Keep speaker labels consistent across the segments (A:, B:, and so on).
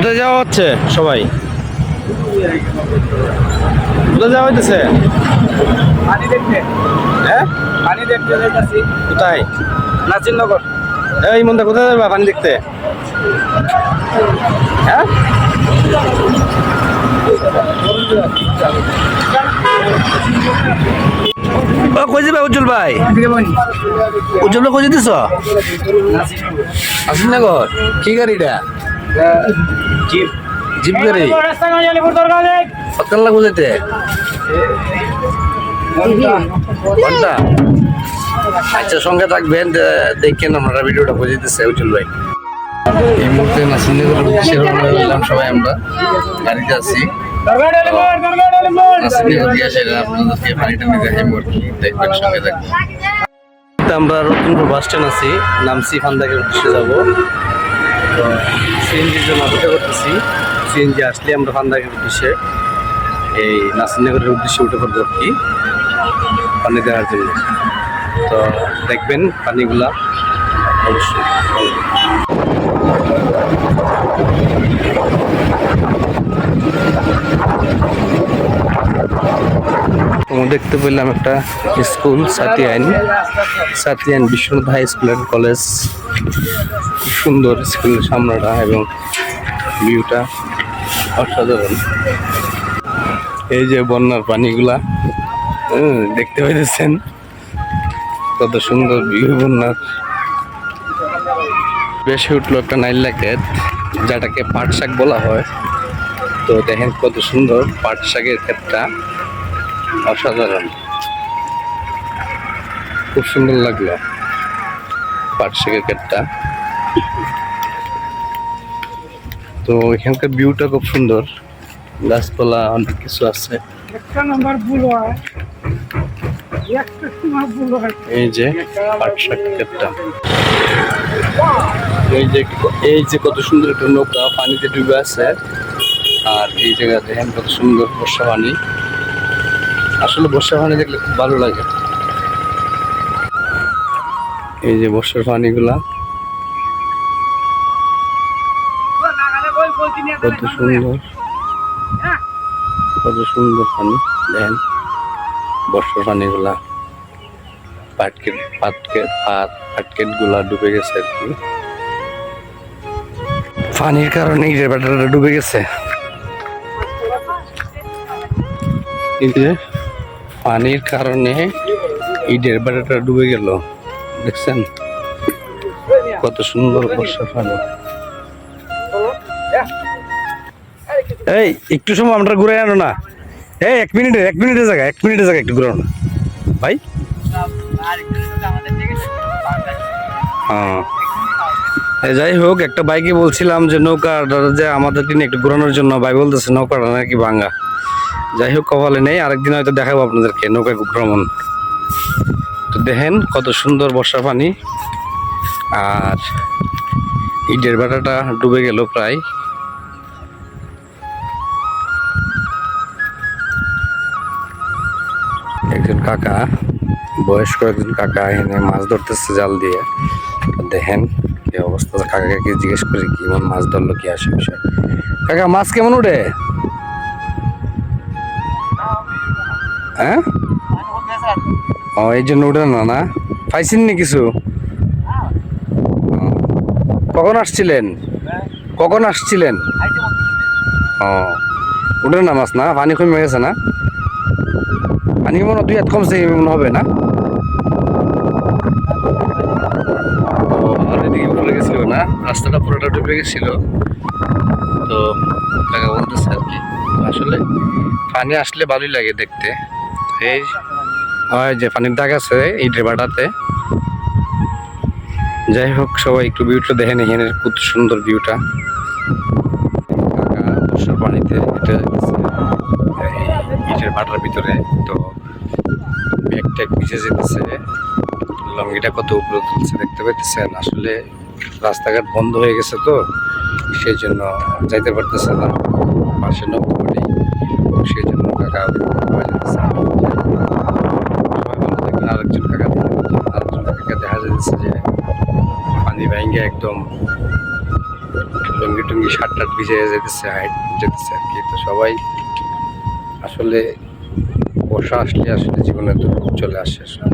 A: কোথায় যাওয়া হচ্ছে সবাই? কোথায় যাওয়া হইতেছে?
B: পানি দেখতে।
A: হ্যাঁ,
B: পানি দেখতে যাইতাছি।
A: কোথায়?
B: নাসিরনগর।
A: এই মন্দা কোথায় যাবা পানি দেখতে? হ্যাঁ, কই যাবে উজ্জ্বল ভাই? উজ্জ্বল ভাই কই যেতেছ? নাসিরনগর। কি গাড়িটা?
B: জিপ।
A: জিপ গাড়ি। কতক্ষণ লাগবে যেতে? ঘন্টা। আচ্ছা, সঙ্গে থাকবেন, দেখেন আপনারা ভিডিওটা বুঝিতেছে উজ্জ্বল ভাই। এই মুহূর্তে নাসিরনগরের উদ্দেশ্যে রওনা হলাম সবাই, আমরা গাড়িতে আছি। নাসিরনগর দিয়ে আসে আপনাদেরকে বাড়িটা নিয়ে দেখাইব আর কি, দেখবেন সঙ্গে থাকবেন। আমরা রতনপুর বাস স্ট্যান্ড আছি, নামছি ফান্দাকের উদ্দেশ্যে যাবো। তো সিএনজির জন্য অপেক্ষা করতেছি। সিএনজি আসলে আমরা ফান্দাকের উদ্দেশ্যে এই নাসিরনগরের উদ্দেশ্যে উঠে পড়বো আর কি, পানি দেওয়ার জন্য। তো দেখবেন পানিগুলা অবশ্যই। দেখতে পেলাম একটা school, Satiyan Vishwanath high school and college. খুব সুন্দর স্কুলের সামনাটা এবং ভিউটা অসাধারণ। এই যে বন্যার পানিগুলা দেখতে পাইতেছেন, কত সুন্দর ভিউ বন্যার। বেশি উঠলো একটা নাইলা ক্ষেত, যেটাকে পাট শাক বলা হয়। তো দেখেন কত সুন্দর পাট শাকের ক্ষেতটা, অসাধারণ, খুব সুন্দর লাগলো পাট শাকের ক্ষেতটা। তো এখানকার ভিউটা খুব সুন্দর, গাছপালা অনেক কিছু আছে। এই যে পাট শাক ক্ষেতটা, এই যে কত সুন্দর একটা নৌকা পানিতে ডুবে আছে। আর এই জায়গা দেখেন কত সুন্দর বর্ষা পানি। আসলে বর্ষা পানি দেখলে খুব ভালো লাগে। এই যে বর্ষার পানিগুলা কত সুন্দর, কত সুন্দর পানি। দেখেন বর্ষার পানিগুলা, পাটকেট গুলা ডুবে গেছে আর কি। পানির কারণে ইটের ভাটাটা ডুবে গেছে। পানির কারণে ইটের ভাটাটা ডুবে গেল, দেখছেন কত সুন্দর বর্ষার পানি। এই একটু সময় আমরা ঘুরে আনো না। এই এক মিনিটের জায়গা একটু ঘুরে আনো ভাই। হ্যাঁ, যাই হোক, একটা বাইকে বলছিলাম যে নৌকা যে আমাদের দিনে একটু ঘোরানোর জন্য, ভাই বলতেছে নৌকাটা নাকি ভাঙ্গা। যাই হোক, কপালে নেই, আরেকদিন হয়তো দেখাবো আপনাদেরকে নৌকা ভ্রমণ। তো দেখেন কত সুন্দর বর্ষা পানি, আর ইটের ভাটাটা ডুবে গেল প্রায়। একজন কাকা, বয়স্ক একজন কাকা এখানে মাছ ধরতেছে জাল দিয়ে। দেখেন কি অবস্থা। কাকাকে জিজ্ঞেস করি কেমন মাছ ধরলো, কি আসে বিষয়। কাকা, মাছ কেমন উঠে? হ্যাঁ, ও এই জন্য উঠে না পাইছেন নি কিছু? কখন আসছিলেন? ও, উঠে না মাছ, না পানি কমে গেছে না? পানি মনে 2 হাত কমছে মনে হবে না? আর এদিকে ভুলে গেছিল না, রাস্তাটা পুরোটা ডুবে গেছিল। তো কাকা বলতেছে আর কি, আসলে পানি আসলে ভালোই লাগে দেখতে। এই হয় যে পানির দাগ আছে এই ড্রেবাটাতে। যাই হোক, সবাই একটু ভিউটা দেখেন, এখানে কত সুন্দর ভিউটা। কাকা বর্ষার পানিতে হেঁটে যাচ্ছে ইটের ভাটার ভিতরে। তো ব্যাগ ট্যাগ ভিজে যেতেছে, লঙ্গিটা কত উপরে তুলছে দেখতে পাইতেছেন। আসলে রাস্তাঘাট বন্ধ হয়ে গেছে, তো সেই জন্য যাইতে পারতেছে না, পাশে নৌকা নেই, সেই জন্য কাকা যেতেছে। আরেকজন কাকা দেখা যাচ্ছে যে পানি ভেঙে একদম লুঙ্গি
C: শার্ট টাট ভিজে যেতেছে হাইট যেতেছে আর কি। তো সবাই আসলে বর্ষা আসলে জীবনে দুর্ভোগ চলে আসে আসলে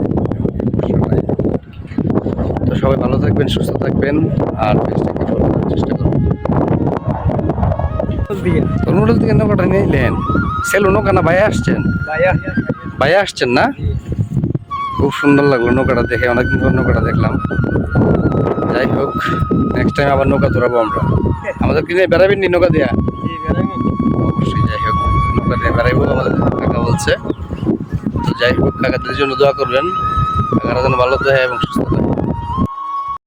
C: বর্ষাটাই। তো সবাই ভালো থাকবেন, সুস্থ থাকবেন, আর পেজটাকে ফলো করার চেষ্টা করবেন। তরমুডাল থেকে নৌকাটা নিলেন, সেলো নৌকা না ভাইয়া আসছেন? ভাইয়া আসছেন না? খুব সুন্দর লাগলো নৌকাটা দেখে, অনেকদিন পর নৌকাটা দেখলাম। যাই হোক, নেক্সট টাইম আবার নৌকা ধরাবো আমরা। আমাদের কিনে বেড়াবেন নি নৌকা দিয়া? অবশ্যই। যাই হোক, নৌকা দিয়ে বেড়াইবো আমাদের কাকা বলছে। তো যাই হোক, কাকাদের জন্য দোয়া করবেন, কাকারা যেন ভালো থাকে এবং সুস্থ থাকে।